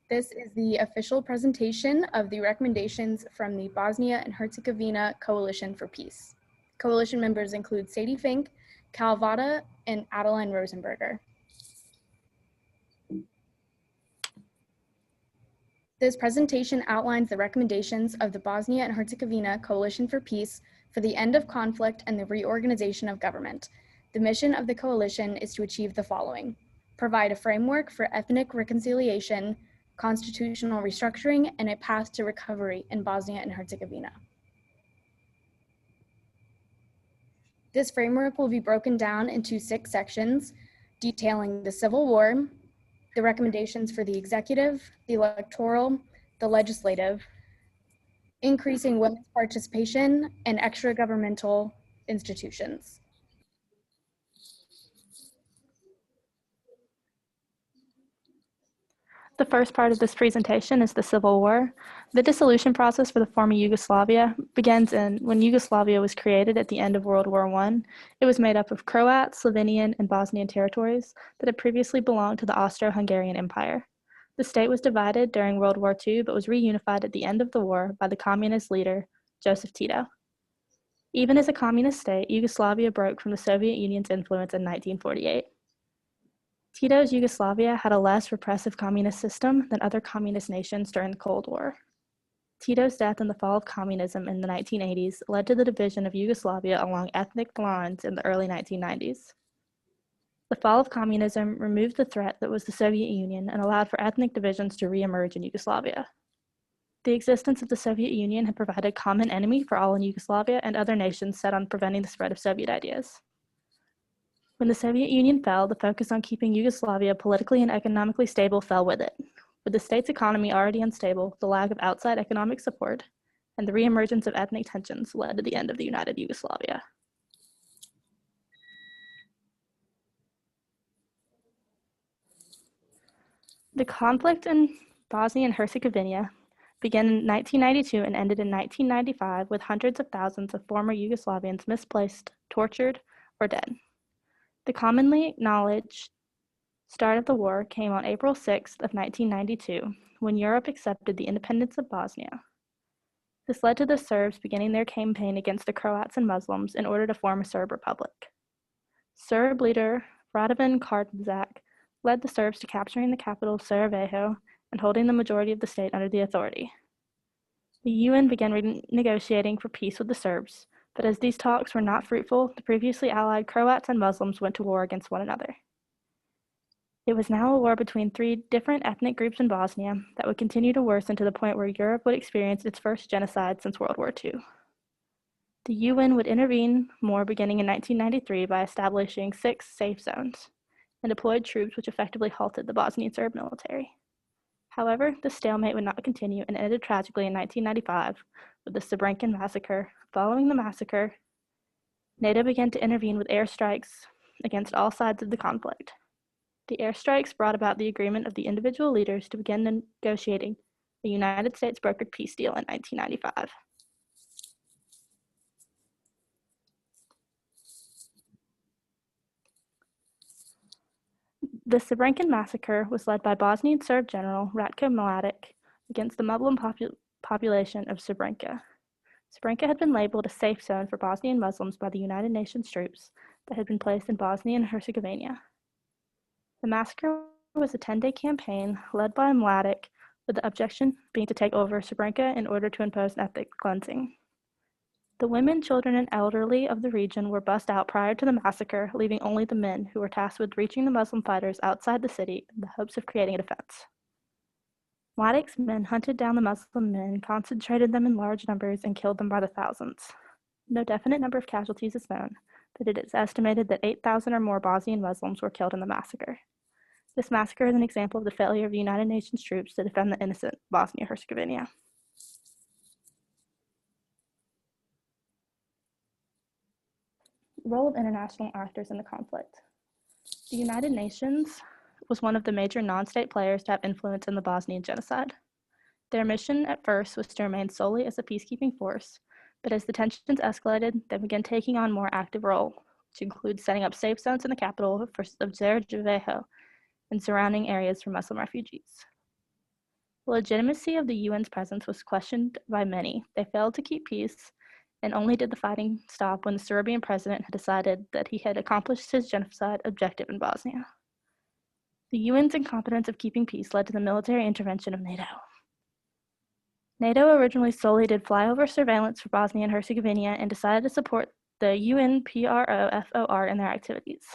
This is the official presentation of the recommendations from the Bosnia and Herzegovina Coalition for Peace. Coalition members include Sadie Fink, Cal Vada, and Adeline Rosenberger. This presentation outlines the recommendations of the Bosnia and Herzegovina Coalition for Peace for the end of conflict and the reorganization of government. The mission of the coalition is to achieve the following: provide a framework for ethnic reconciliation, constitutional restructuring, and a path to recovery in Bosnia and Herzegovina. This framework will be broken down into 6 sections, detailing the civil war, the recommendations for the executive, the electoral, the legislative, increasing women's participation, and extra-governmental institutions. The first part of this presentation is the Civil War. The dissolution process for the former Yugoslavia begins when Yugoslavia was created at the end of World War I. It was made up of Croat, Slovenian, and Bosnian territories that had previously belonged to the Austro-Hungarian Empire. The state was divided during World War II, but was reunified at the end of the war by the communist leader, Joseph Tito. Even as a communist state, Yugoslavia broke from the Soviet Union's influence in 1948. Tito's Yugoslavia had a less repressive communist system than other communist nations during the Cold War. Tito's death and the fall of communism in the 1980s led to the division of Yugoslavia along ethnic lines in the early 1990s. The fall of communism removed the threat that was the Soviet Union and allowed for ethnic divisions to re-emerge in Yugoslavia. The existence of the Soviet Union had provided a common enemy for all in Yugoslavia and other nations set on preventing the spread of Soviet ideas. When the Soviet Union fell, the focus on keeping Yugoslavia politically and economically stable fell with it. With the state's economy already unstable, the lack of outside economic support, and the reemergence of ethnic tensions led to the end of the united Yugoslavia. The conflict in Bosnia and Herzegovina began in 1992 and ended in 1995 with hundreds of thousands of former Yugoslavians misplaced, tortured, or dead. The commonly acknowledged start of the war came on April 6th of 1992, when Europe accepted the independence of Bosnia. This led to the Serbs beginning their campaign against the Croats and Muslims in order to form a Serb republic. Serb leader Radovan Karadzic led the Serbs to capturing the capital of Sarajevo and holding the majority of the state under the authority. The UN began renegotiating for peace with the Serbs, but as these talks were not fruitful, the previously allied Croats and Muslims went to war against one another. It was now a war between 3 different ethnic groups in Bosnia that would continue to worsen to the point where Europe would experience its first genocide since World War II. The UN would intervene more beginning in 1993 by establishing 6 safe zones and deployed troops which effectively halted the Bosnian Serb military. However, the stalemate would not continue and ended tragically in 1995 with the Srebrenica massacre. Following the massacre, NATO began to intervene with airstrikes against all sides of the conflict. The airstrikes brought about the agreement of the individual leaders to begin negotiating a United States brokered peace deal in 1995. The Srebrenica massacre was led by Bosnian Serb General Ratko Mladic against the Muslim population of Srebrenica. Srebrenica had been labeled a safe zone for Bosnian Muslims by the United Nations troops that had been placed in Bosnia and Herzegovina. The massacre was a 10-day campaign led by Mladic, with the objection being to take over Srebrenica in order to impose ethnic cleansing. The women, children, and elderly of the region were bussed out prior to the massacre, leaving only the men, who were tasked with reaching the Muslim fighters outside the city in the hopes of creating a defense. Mladic's men hunted down the Muslim men, concentrated them in large numbers, and killed them by the thousands. No definite number of casualties is known, but it is estimated that 8,000 or more Bosnian Muslims were killed in the massacre. This massacre is an example of the failure of the United Nations troops to defend the innocent Bosnia-Herzegovina. Role of international actors in the conflict. The United Nations was one of the major non-state players to have influence in the Bosnian genocide. Their mission at first was to remain solely as a peacekeeping force, but as the tensions escalated, they began taking on a more active role, which includes setting up safe zones in the capital of Sarajevo and surrounding areas for Muslim refugees. The legitimacy of the UN's presence was questioned by many. They failed to keep peace and only did the fighting stop when the Serbian president had decided that he had accomplished his genocide objective in Bosnia. The UN's incompetence of keeping peace led to the military intervention of NATO. NATO originally solely did flyover surveillance for Bosnia and Herzegovina and decided to support the UNPROFOR in their activities.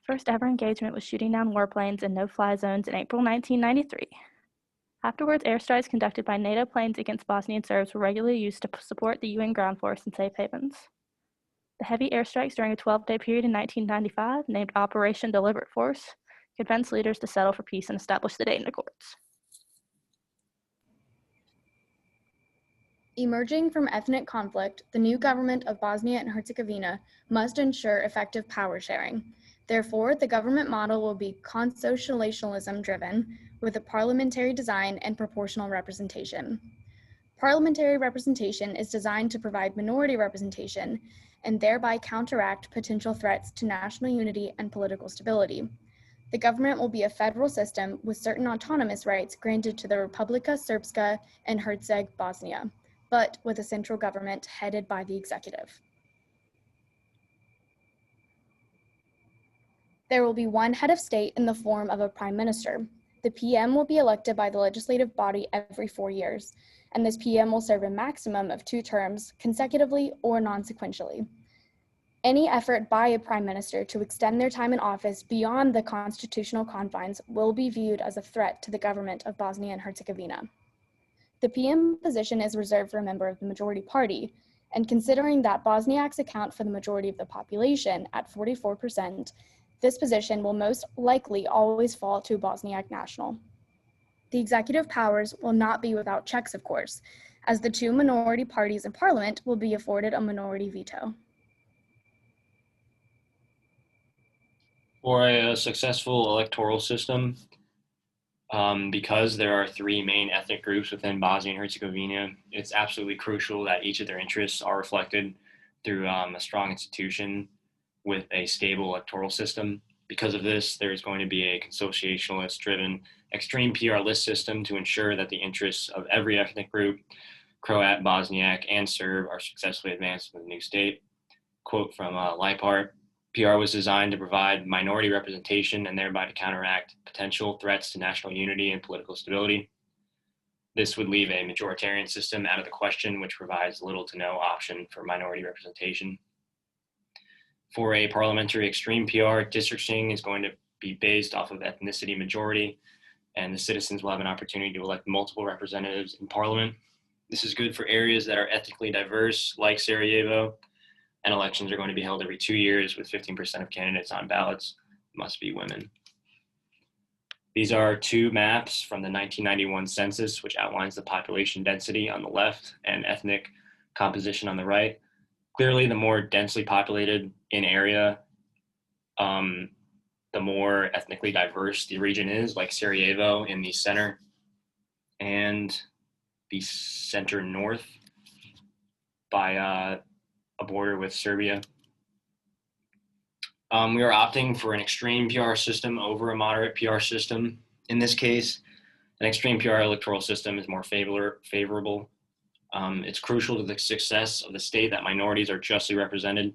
First ever engagement was shooting down warplanes in no-fly zones in April 1993. Afterwards, airstrikes conducted by NATO planes against Bosnian Serbs were regularly used to support the UN ground force in safe havens. The heavy airstrikes during a 12-day period in 1995, named Operation Deliberate Force, convinced leaders to settle for peace and establish the Dayton Accords. Emerging from ethnic conflict, the new government of Bosnia and Herzegovina must ensure effective power sharing. Therefore, the government model will be consociationalism driven, with a parliamentary design and proportional representation. Parliamentary representation is designed to provide minority representation and thereby counteract potential threats to national unity and political stability. The government will be a federal system with certain autonomous rights granted to the Republika Srpska and Herceg Bosnia, but with a central government headed by the executive. There will be one head of state in the form of a prime minister. The PM will be elected by the legislative body every 4 years, and this PM will serve a maximum of 2 terms consecutively or non-sequentially. Any effort by a prime minister to extend their time in office beyond the constitutional confines will be viewed as a threat to the government of Bosnia and Herzegovina. The PM position is reserved for a member of the majority party, and considering that Bosniaks account for the majority of the population at 44%, this position will most likely always fall to a Bosniak national. The executive powers will not be without checks, of course, as the 2 minority parties in parliament will be afforded a minority veto. For a successful electoral system, because there are 3 main ethnic groups within Bosnia and Herzegovina, it's absolutely crucial that each of their interests are reflected through a strong institution with a stable electoral system. Because of this, there's going to be a consociationalist-driven extreme PR list system to ensure that the interests of every ethnic group, Croat, Bosniak, and Serb, are successfully advanced in the new state. Quote from Leipart, PR was designed to provide minority representation and thereby to counteract potential threats to national unity and political stability. This would leave a majoritarian system out of the question, which provides little to no option for minority representation. For a parliamentary extreme PR, districting is going to be based off of ethnicity majority, and the citizens will have an opportunity to elect multiple representatives in parliament. This is good for areas that are ethnically diverse, like Sarajevo, and elections are going to be held every 2 years with 15% of candidates on ballots must be women. These are 2 maps from the 1991 census, which outlines the population density on the left and ethnic composition on the right. Clearly, the more densely populated in area, the more ethnically diverse the region is, like Sarajevo in the center and the center north by a border with Serbia. We are opting for an extreme PR system over a moderate PR system. In this case, an extreme PR electoral system is more favorable. It's crucial to the success of the state that minorities are justly represented,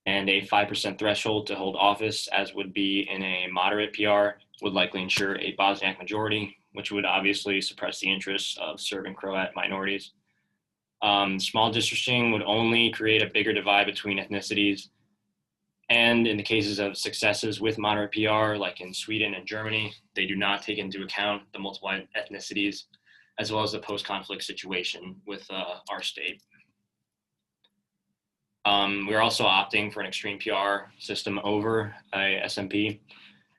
and a 5% threshold to hold office, as would be in a moderate PR, would likely ensure a Bosniak majority, which would obviously suppress the interests of Serb and Croat minorities. Small districting would only create a bigger divide between ethnicities. And in the cases of successes with moderate PR, like in Sweden and Germany, they do not take into account the multiple ethnicities, as well as the post-conflict situation with our state. We're also opting for an extreme PR system over a SMP,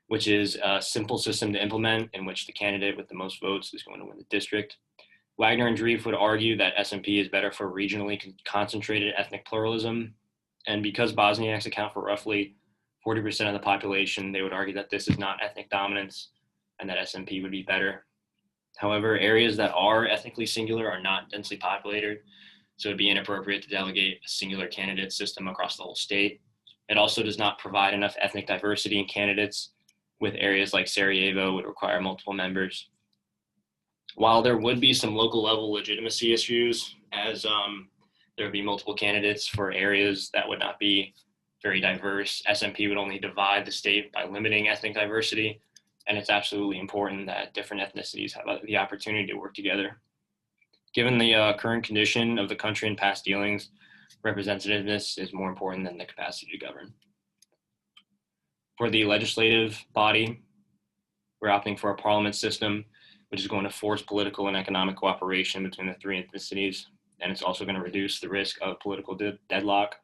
which is a simple system to implement in which the candidate with the most votes is going to win the district. Wagner and Dreef would argue that SMP is better for regionally concentrated ethnic pluralism. And because Bosniaks account for roughly 40% of the population, they would argue that this is not ethnic dominance and that SMP would be better. However, areas that are ethnically singular are not densely populated, so it'd be inappropriate to delegate a singular candidate system across the whole state. It also does not provide enough ethnic diversity in candidates, with areas like Sarajevo would require multiple members. While there would be some local level legitimacy issues, as there would be multiple candidates for areas that would not be very diverse, SMP would only divide the state by limiting ethnic diversity, and it's absolutely important that different ethnicities have the opportunity to work together. Given the current condition of the country and past dealings, representativeness is more important than the capacity to govern. For the legislative body, we're opting for a parliament system, which is going to force political and economic cooperation between the three ethnicities, and it's also going to reduce the risk of political deadlock.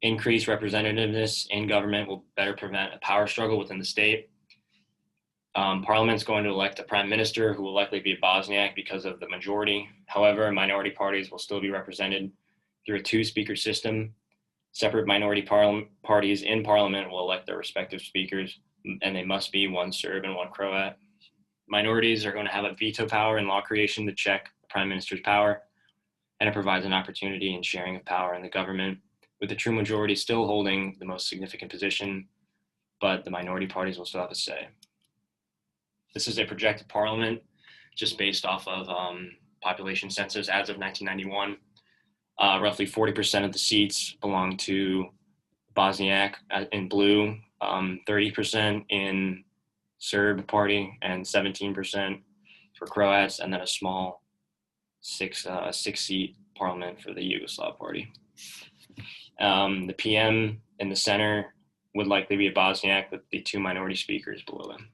Increased representativeness in government will better prevent a power struggle within the state. Parliament's going to elect a prime minister who will likely be a Bosniak because of the majority. However, minority parties will still be represented through a two-speaker system. Separate minority parties in parliament will elect their respective speakers, and they must be one Serb and one Croat. Minorities are going to have a veto power in law creation to check the prime minister's power, and it provides an opportunity in sharing of power in the government, with the true majority still holding the most significant position, but the minority parties will still have a say. This is a projected parliament just based off of population census as of 1991. Roughly 40% of the seats belong to Bosniak in blue, 30% in Serb party, and 17% for Croats, and then a small six-seat parliament for the Yugoslav party. The PM in the center would likely be a Bosniak with the two minority speakers below him.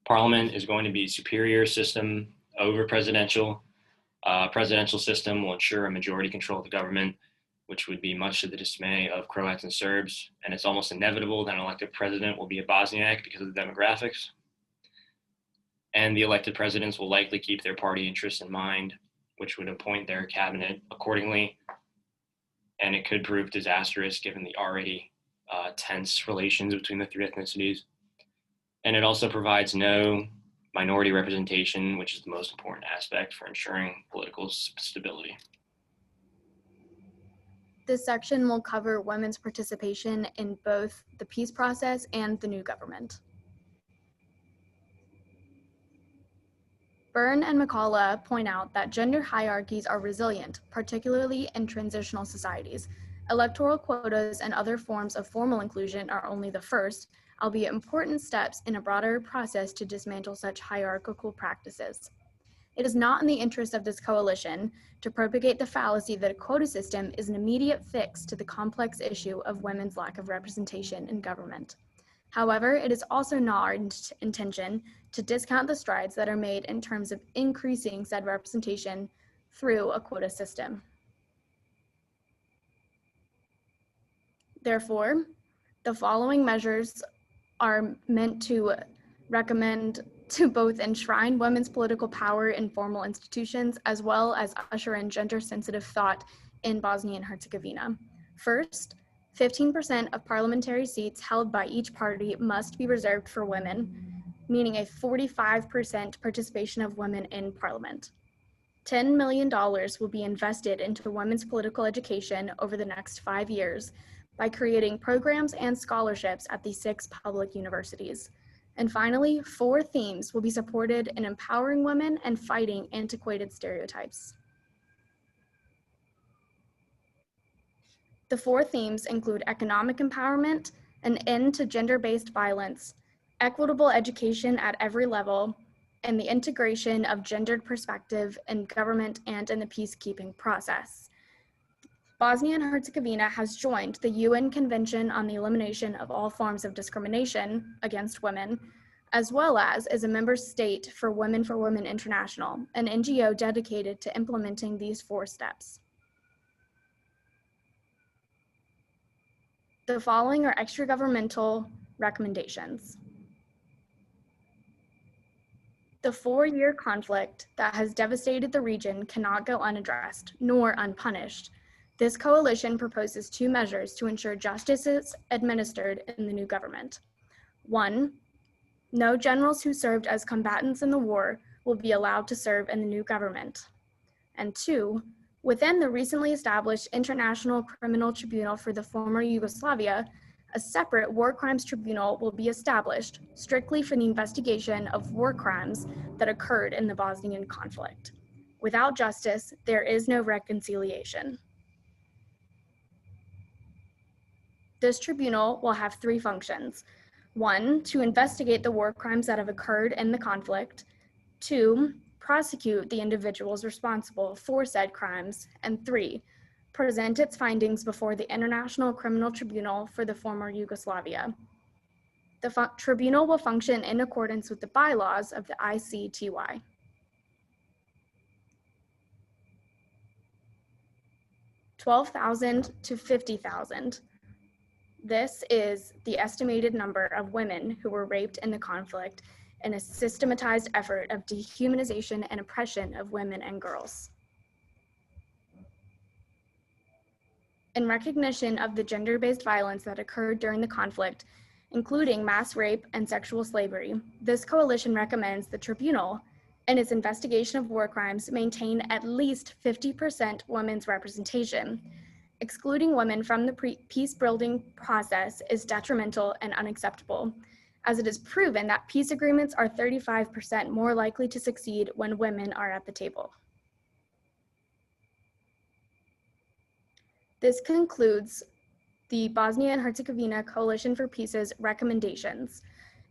Parliament is going to be a superior system over presidential. Presidential system will ensure a majority control of the government, which would be much to the dismay of Croats and Serbs, and it's almost inevitable that an elected president will be a Bosniak because of the demographics. And the elected presidents will likely keep their party interests in mind, which would appoint their cabinet accordingly, and it could prove disastrous given the already tense relations between the three ethnicities. And it also provides no minority representation, which is the most important aspect for ensuring political stability. This section will cover women's participation in both the peace process and the new government. Byrne and McCullough point out that gender hierarchies are resilient, particularly in transitional societies. Electoral quotas and other forms of formal inclusion are only the first, albeit important steps in a broader process to dismantle such hierarchical practices. It is not in the interest of this coalition to propagate the fallacy that a quota system is an immediate fix to the complex issue of women's lack of representation in government. However, it is also not our intention to discount the strides that are made in terms of increasing said representation through a quota system. Therefore, the following measures are meant to recommend to both enshrine women's political power in formal institutions as well as usher in gender-sensitive thought in Bosnia and Herzegovina. First, 15% of parliamentary seats held by each party must be reserved for women, meaning a 45% participation of women in parliament. $10 million will be invested into women's political education over the next 5 years by creating programs and scholarships at the 6 public universities. And finally, 4 themes will be supported in empowering women and fighting antiquated stereotypes. The 4 themes include economic empowerment, an end to gender-based violence, equitable education at every level, and the integration of gendered perspective in government and in the peacekeeping process. Bosnia and Herzegovina has joined the UN Convention on the Elimination of All Forms of Discrimination Against Women, as well as is a member state for Women International, an NGO dedicated to implementing these 4 steps. The following are extragovernmental recommendations. The 4-year conflict that has devastated the region cannot go unaddressed, nor unpunished. This coalition proposes 2 measures to ensure justice is administered in the new government. 1, no generals who served as combatants in the war will be allowed to serve in the new government. And 2, within the recently established International Criminal Tribunal for the former Yugoslavia, a separate war crimes tribunal will be established strictly for the investigation of war crimes that occurred in the Bosnian conflict. Without justice, there is no reconciliation. This tribunal will have three functions. 1, to investigate the war crimes that have occurred in the conflict. 2, prosecute the individuals responsible for said crimes. And 3, present its findings before the International Criminal Tribunal for the former Yugoslavia. The tribunal will function in accordance with the bylaws of the ICTY. $12,000 to $50,000. This is the estimated number of women who were raped in the conflict in a systematized effort of dehumanization and oppression of women and girls. In recognition of the gender-based violence that occurred during the conflict, including mass rape and sexual slavery, this coalition recommends the tribunal, in its investigation of war crimes, maintain at least 50% women's representation. Excluding women from the peace-building process is detrimental and unacceptable, as it is proven that peace agreements are 35% more likely to succeed when women are at the table. This concludes the Bosnia and Herzegovina Coalition for Peace's recommendations.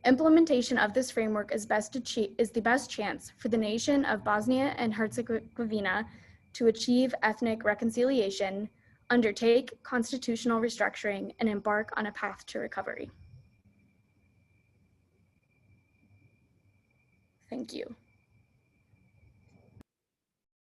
Implementation of this framework is the best chance for the nation of Bosnia and Herzegovina to achieve ethnic reconciliation, undertake constitutional restructuring, and embark on a path to recovery. Thank you.